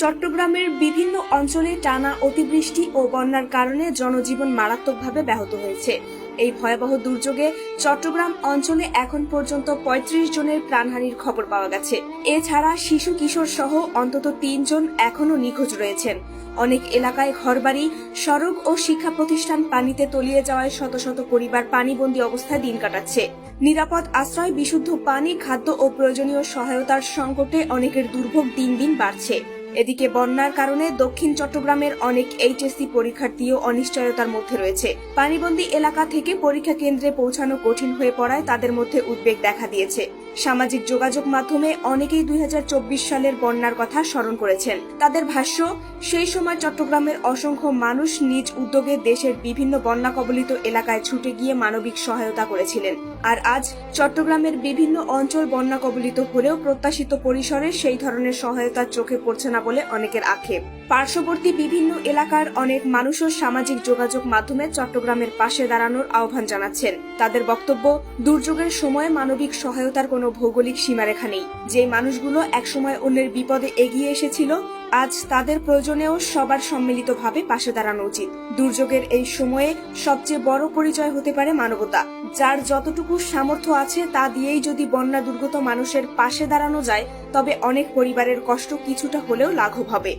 চট্টগ্রামের বিভিন্ন অঞ্চলে টানা অতিবৃষ্টি ও বন্যার কারণে জনজীবন মারাত্মকভাবে ব্যাহত হয়েছে। এই ভয়াবহ দুর্যোগে চট্টগ্রাম অঞ্চলে এখন পর্যন্ত ৩৫ জনের প্রাণহানির খবর পাওয়া গেছে। এছাড়া শিশু কিশোর সহ অন্তত ৩ জন এখনও নিখোঁজ রয়েছেন। অনেক এলাকায় ঘরবাড়ি, সড়ক ও শিক্ষা প্রতিষ্ঠান পানিতে তলিয়ে যাওয়ায় শত শত পরিবার পানিবন্দী অবস্থায় দিন কাটাচ্ছে। নিরাপদ আশ্রয়, বিশুদ্ধ পানি, খাদ্য ও প্রয়োজনীয় সহায়তার সংকটে অনেকের দুর্ভোগ দিন দিন বাড়ছে। এদিকে বন্যার কারণে দক্ষিণ চট্টগ্রামের অনেক এইচএসসি পরীক্ষার্থীও অনিশ্চয়তার মধ্যে রয়েছে। পানিবন্দী এলাকা থেকে পরীক্ষা কেন্দ্রে পৌঁছানো কঠিন হয়ে পড়ায় তাদের মধ্যে উদ্বেগ দেখা দিয়েছে। সামাজিক যোগাযোগ মাধ্যমে অনেকেই ২০২৪ সালের বন্যার কথা স্মরণ করেছেন। তাদের ভাষ্য, সেই সময় চট্টগ্রামের অসংখ্য মানুষ নিজ উদ্যোগে দেশের বিভিন্ন বন্যা কবলিত এলাকায় ছুটে গিয়ে মানবিক সহায়তা করেছিলেন। আর আজ চট্টগ্রামের বিভিন্ন অঞ্চল বন্যা কবলিত হলেও প্রত্যাশিত পরিসরে সেই ধরনের সহায়তা চোখে পড়ছে না বলে অনেকের আক্ষেপ। পার্শ্ববর্তী বিভিন্ন এলাকার অনেক মানুষও সামাজিক যোগাযোগ মাধ্যমে চট্টগ্রামের পাশে দাঁড়ানোর আহ্বান জানাচ্ছেন। তাদের বক্তব্য, দুর্যোগের সময় মানবিক সহায়তার কোনো ভৌগোলিক সীমারেখা নেই। যে মানুষগুলো একসময় অন্যের বিপদে এগিয়ে এসেছিল, আজ তাদের প্রয়োজনেও সবার সম্মিলিতভাবে পাশে দাঁড়ানো উচিত। দুর্যোগের এই সময়ে সবচেয়ে বড় পরিচয় হতে পারে মানবতা। যার যতটুকু সামর্থ্য আছে তা দিয়েই যদি বন্যা দুর্গত মানুষের পাশে দাঁড়ানো যায়, তবে অনেক পরিবারের কষ্ট কিছুটা হলেও লাঘব হবে।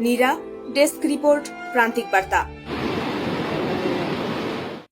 নীরা, ডেস্ক রিপোর্ট, প্রান্তিক বার্তা।